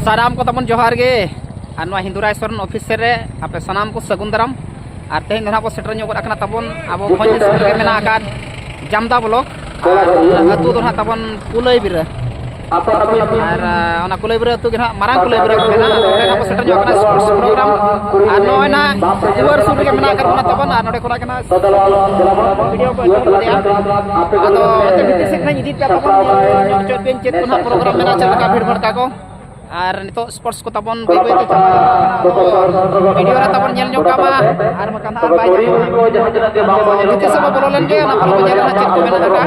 साराम को तबन जोहार गे हिंदू रायसरन ऑफिस रे आपे सनाम को सगुन दाराम और तेहन दो सेटर तबन अब मेना जामदा ब्लॉक अतु दो तबन कुलई बिरा और कुलई बिरा अतु मारांग कुलई बिरा सेटर स्पोर्ट्स प्रोग्राम और नोना जुआर सुर के मेना तबन और नोडे कोना केना वीडियो को अदो ते भितर से ना इदी तबन चोट पेन चेत कोना प्रोग्राम मेना चलका भीड़ भड़का को और नितो स्पोर्ट्स को तबन वीडियो रे तबन नेल ᱧᱚᱜ कामा और मकान और बाय भितर से बोलो लेन के ना पर जेल ना चेक को मेना का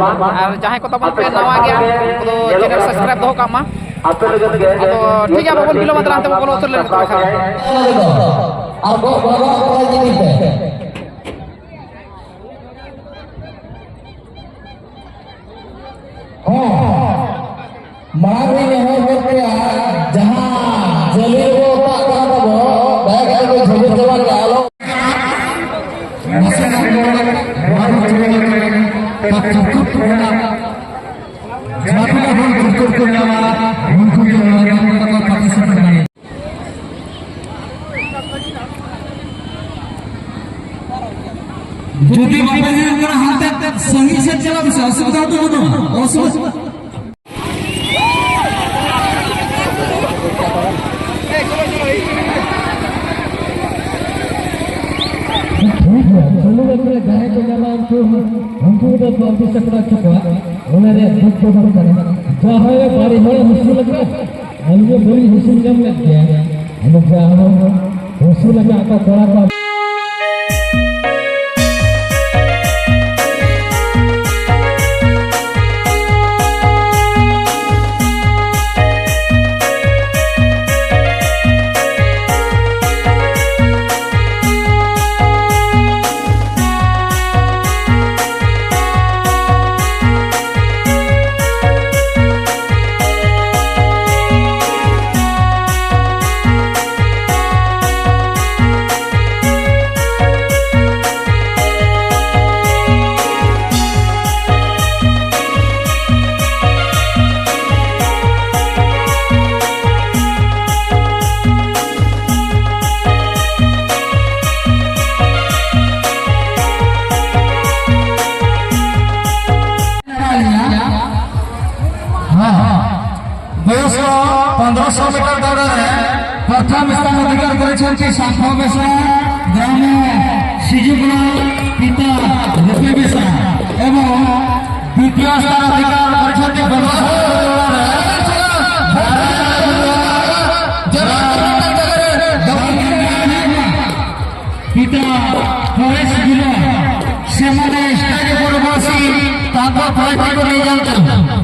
और जहां को तबन पे नवा गया तो चैनल सब्सक्राइब दो कामा तो ठीक है बबन किलो मात्रा हम बोलो उतर लेन को खा और बाबा को जिनी पे हां मारी ने हो के जहां जले वो का बो बैग को झोले जवान डालो যদি বাবা হাতে সঙ্গী से चला असुविधा तो हो असुविधा गाय को हमको तो बाबू सकरा चुका उन्होंने दुख को करे जहां बारी है मुश्किल लग रहा हमको बड़ी मुश्किल कम लग गया हम जहां मुश्किल लगा का बड़ा मीटर दौड़ प्रथम स्थान अधिकार कर शाखा बेसा ग्राम सिजुगुड़ा पिता रूपे बेसा एवं द्वितीय स्थान अधिकार पिता परेश गिला से स्टेज पर बसी नहीं जानते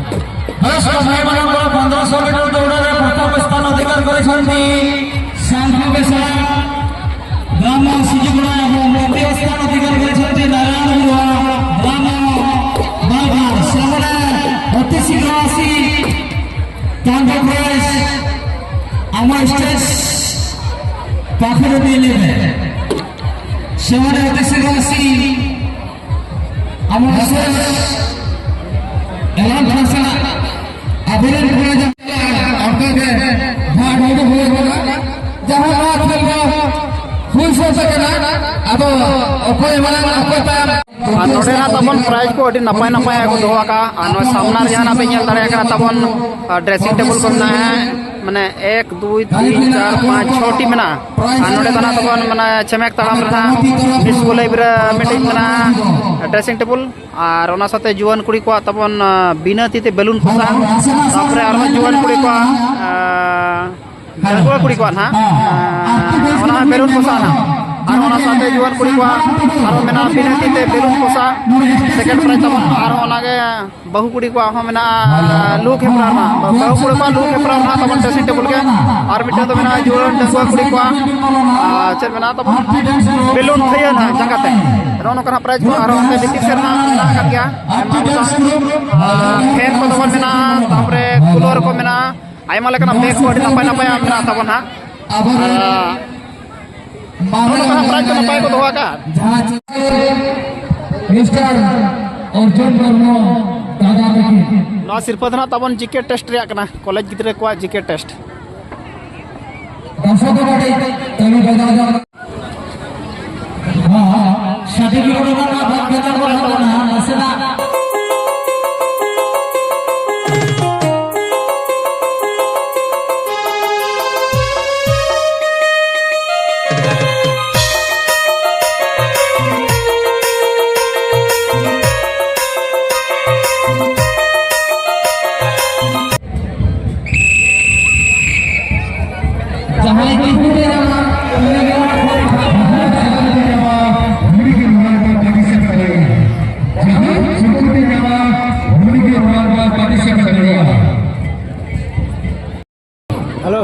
1500 मीटर दौड़ प्रथम स्थान अधिकार कर ग्राम सिजुगुड़ा द्वितीय स्थान अधिकार कर नारायण ग्राम अति शीघ्र आसी आम स्टेज पाखे दिले से अति शीघ्र आसी आम एलान भाषा अभिनंदन किया जाता है भाड़ हो जहां रात में फुल सो सकेना अब ओकोय माना ओकोय ताम नोडे ना तबन प्राइज को अडी नपाय नपाय को दोवा का अनो सामना जहां पे नेल दाड़े का तबन ड्रेसिंग टेबल को ना है माने 1 2 3 4 5 6 टी मेना नोडे तना तबन माने चमेक तड़ाम रहा स्कूल लाइब्रेरी मीटिंग मेना ड्रेसिंग टेबल और ओना साथे जुवान कुड़ी को तबन बिना तीते बेलून फसा तापरे आरो जुवान कुड़ी को जंगवा कुड़ी को ना ओना बेलून फसा ना और ओना साथे जुवान कुड़ी को आरो मेना बिना तीते बेलून फसा सेकंड प्राइज तबन आरो ओनागे बहु कुड़ी को हो मेना लूक हेपरा ना बहु कुड़ी को लूक हेपरा ना तबन ड्रेसिंग टेबल के और मिटे तो मेना जुवान जंगवा कुड़ी को चल मेना तबन बेलून थया ना जंगाते रोनो कना प्राइज को आरो ओते बिति सेना ना का गया खेत को तबन मेना तापरे कूलर को मेना आयमा लेकना बैग को अडी नपाय नपाय मेना तबन हा रोनो कना प्राइज को नपाय को दोवा का मिस्टर अर्जुन मुर्मू दादा तकी नवा सिरफा दना तबन जीके टेस्ट रे कना कॉलेज गिद्रे को जीके टेस्ट दर्शक को बाटे तभी बजा जा हां शादी की रोना ना बात बजा ना नसेना जहां की पूरे हेलो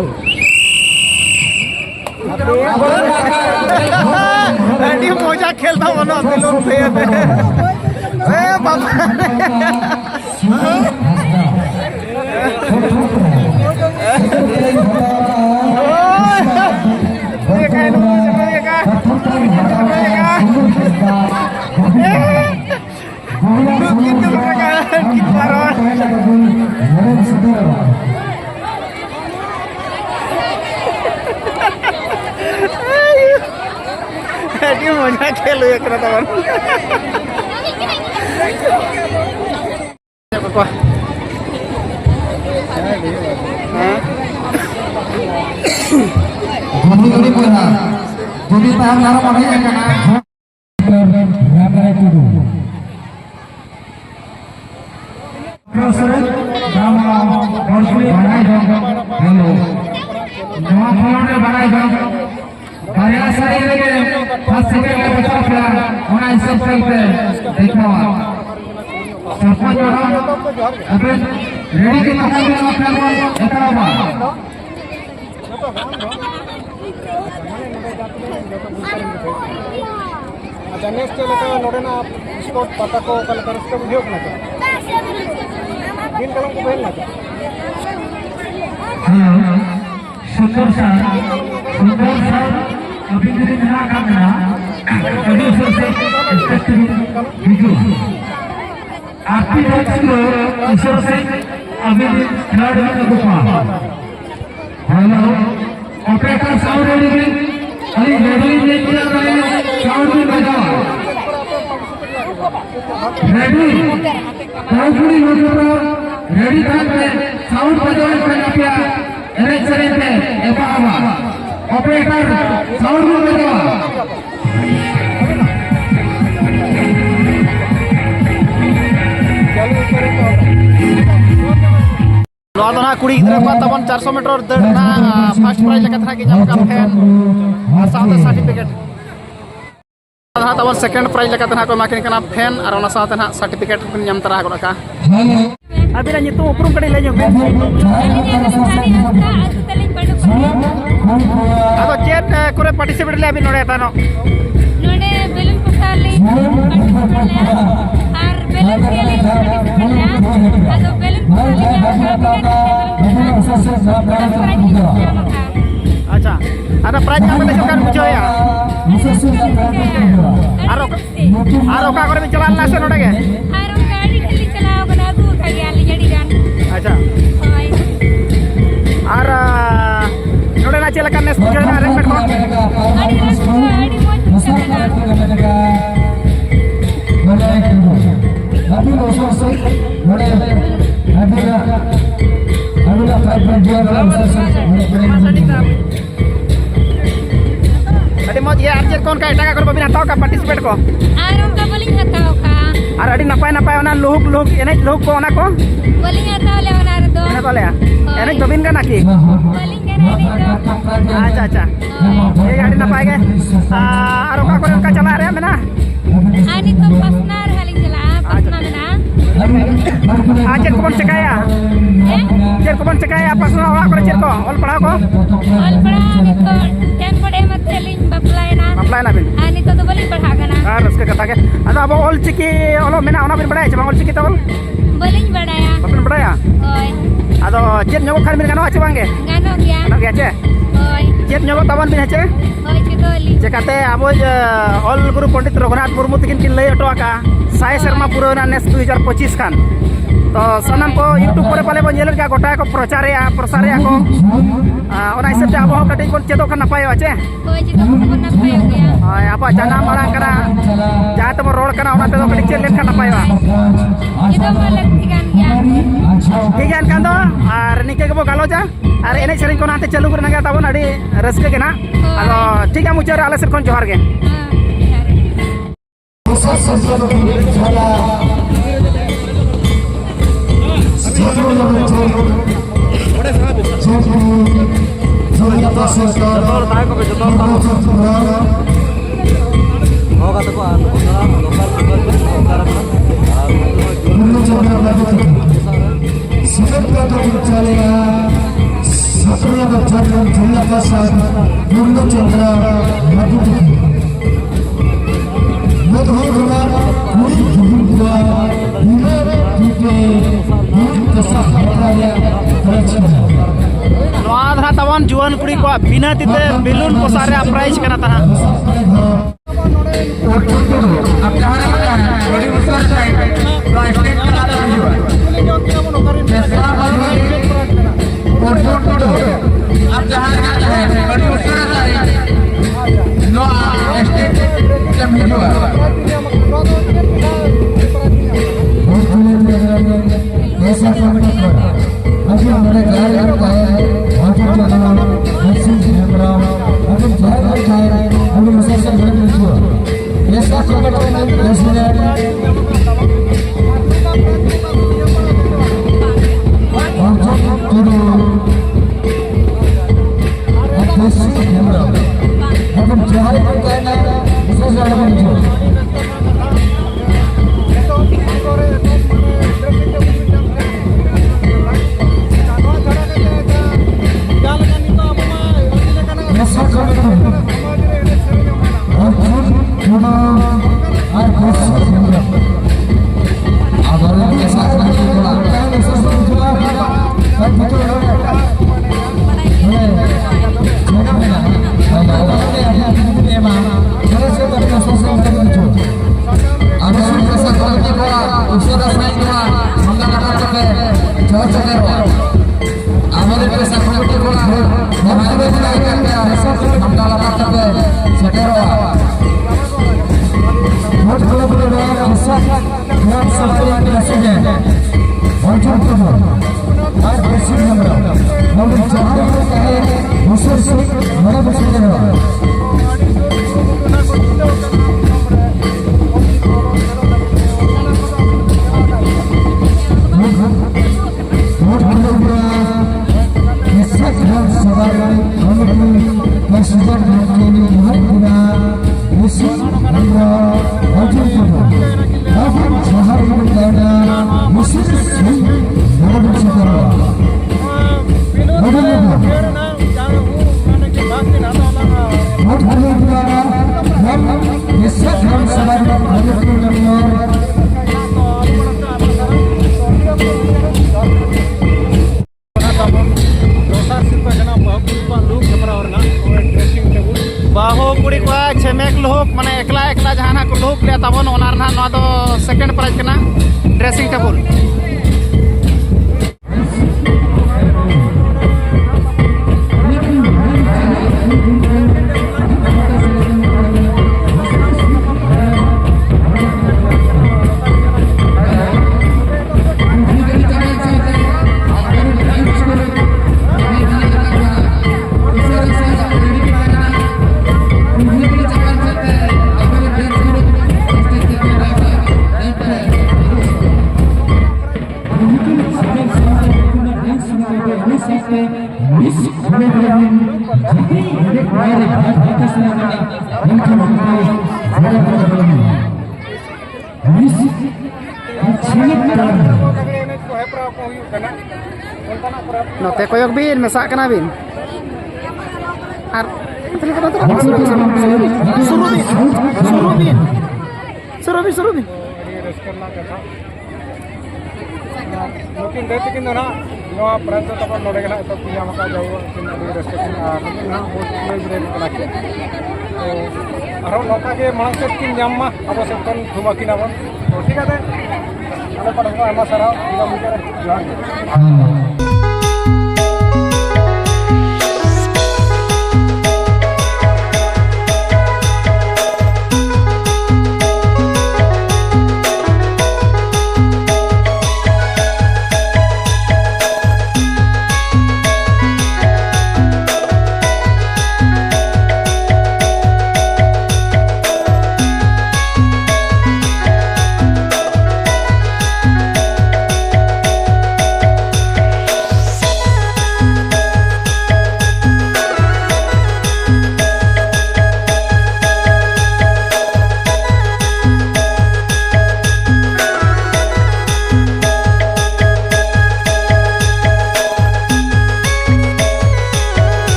अभी मजा खेलता बनो लोग पे ए बाबा मजा खेलो एक jadi tahan laro makanya kena terus nama konflik banai dong hello nama phone banai dong karya sari lagi pas second ke bachau kya ona hisab se dekho sarpach orang abe ready ke makan ekara अच्छा next लेके नोडे ना spot पता को कल कर उसको video बना के दिन कलम को पहन लगा हां सुंदर सा अभी मेरे ना काम ना प्रोड्यूसर से इंस्ट्रक्टर वीडियो आपकी बात को ईश्वर से अभी थर्ड में लगवा हेलो ऑपरेटर साउंड रेडी अरे रेडी नहीं किया गया साउंड भी बजाओ रेडी पूरी हो गया रेडी था साउंड बजाओ करना क्या अरे चले थे एबावा ऑपरेटर साउंड भी बजाओ नौदना कुड़ी गिद्रा को तबन 400 मीटर दौड़ना फर्स्ट प्राइज लेके था कि जब का फैन और साथ सर्टिफिकेट आधा तबन सेकंड प्राइज लेके था को माकिन कना फैन और ओना साथ ना सर्टिफिकेट पिन जम तरा को का अभी ला नितो उपरुम कड़ी ले जो अब चेत करे पार्टिसिपेट ले अभी नोडे था नो नोडे बेलून पुटाली और बेलून के लिए अदो बेलून अच्छा ada प्राइज का मैंने जो कर पूछो या आरो का करे में चलान ना से नोडे के आरो गाड़ी खाली चलाओ बना दू खाली आली जड़ी गान अच्छा होय और नोडे ना चला करने पूछो ना अरेंजमेंट को आड़ी मोच चलेगा अभी दोस्तों से बड़े अगला 5.0 अरे मत ये आर्चर कौन का एटा का कर बिना ताव का पार्टिसिपेट को आरो का बोलिंग हताओ का और अड़ी नपाय नपाय ओना लोग एने लोग को ओना को बोलिंग हताओ ले ओना रे दो एने को ले एने जमीन का नाकी बोलिंग करे अच्छा अच्छा ये गाड़ी नपाय गए और का करे उनका चला रहे मेना आनी तो पसनार हालिंग चला पसना में ना आचर को बन चकाया चेर को बन चकाया पसना ओला करे चेर को ऑल पढ़ा को ऑल पढ़ा तो 10 पढ़े मत चलिंग बपलाय ना बिन आनी तो बोलिंग पढ़ा गना और उसके कथा के अदा अब ऑल चिकी ओलो मेना ओना बिन बड़ाय छ ऑल चिकी तो बोलिंग बढ़ाया बिन बड़ाया ओय Ado chet nyogok khan bin gano ache bange. Gano gya. Gano ge ache. Hoi. Chet nyogok taban bin ache. Hoi chedoli. Chekate abo all guru Pandit Raghunath Murmu tikin kin lay oto aka sai serma pura na nes 2025 kan. तो सनम को YouTube पर पाले बन jailer का गोटा को प्रचार को और ऐसे ते आबो कटिंग को चेदो का नपाय आचे Hoi chedok ko na payo gya. हाय आपा जाना मारा करा जा तम रोड कना ओना ते कटिंग चेल लेन का नपाय वा Chedok ko lagtigan gya. ठीक है अनकान दो और निके को गालो जा और एने सेरिंग को नाते चालू करना ताबो अडी रस्के के ना आलो ठीक है मुचर आले सिर कोन जोहार गे तवन जुआन कुड़ी को बिना तीते बेलून पोसारे प्राइज करना था बाहो कुड़ी को छेमेक लोक माने एकला एकला जहाना को लोक ले तबन ओनार ना नो दो सेकंड प्राइज कना dressing table Note koyok bin mesak kena bin. Suruh bin. Mungkin detik ini ᱱᱚᱣᱟ ᱯᱨᱟᱭᱤᱡᱽ ᱫᱚ ᱛᱟᱵᱚᱱ ᱱᱚᱰᱮ ᱜᱮ ᱱᱟᱦᱟᱜ ᱮᱛᱚᱦᱚᱵ ᱠᱚ ᱧᱟᱢ ᱟᱠᱟᱫ ᱡᱟᱣ ᱟᱹᱠᱤᱱ ᱟᱹᱰᱤ ᱨᱟᱹᱥᱠᱟᱹ ᱠᱤᱱ ᱟᱨ ᱱᱩᱠᱤᱱ ᱱᱟᱦᱟᱜ ᱵᱚᱞ ᱠᱷᱮᱞᱳᱰ ᱨᱮᱱ ᱠᱟᱱᱟ ᱠᱤᱱ ᱛᱚ ᱟᱨᱦᱚᱸ ᱱᱚᱝᱠᱟ ᱜᱮ ᱢᱟᱲᱟᱝ ᱥᱮᱫ ᱠᱤᱱ ᱧᱟᱢ ᱢᱟ ᱟᱵᱚ ᱥᱮᱫ ᱠᱷᱚᱱ ᱛᱷᱩᱢ ᱟᱹᱠᱤᱱᱟᱵᱚᱱ ᱛᱚ ᱴᱷᱤᱠ ᱟᱪᱷᱮ ᱟᱞᱮ ᱯᱟᱦᱴᱟ ᱠᱷᱚᱱ ᱟᱭᱢᱟ ᱥᱟᱨᱦᱟᱣ ᱱᱤᱭᱟᱹ ᱢᱩᱪᱟᱹᱫ ᱨᱮ ᱡᱚᱦᱟᱨ ᱜᱮ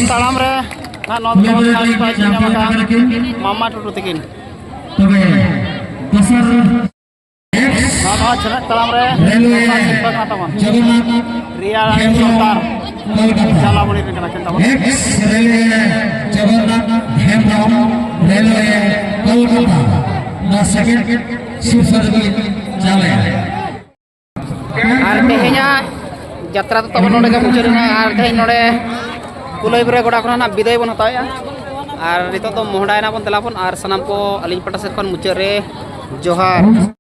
ताड़ाम रे ना नौ मामा टुटू तकिन तबे दसर नौ छनक ताड़ाम रे जगन्नाथ रिया रानी सरदार चला बड़ी रे कना केन एक्स रेलवे जगन्नाथ हेमराम रेलवे कोलकाता ना सेकंड शिव सर्विस चले आर तेहे냐 यात्रा तो तब नोडे के मुचाद ना आर तेहेñ नोडे कुलैबरे गोड़ा खन ना विदाय बन हताया और नितो तो मोहडायना बन तलाबन और सनाम को अलिंग पटा से खन मुचाद रे जोहार।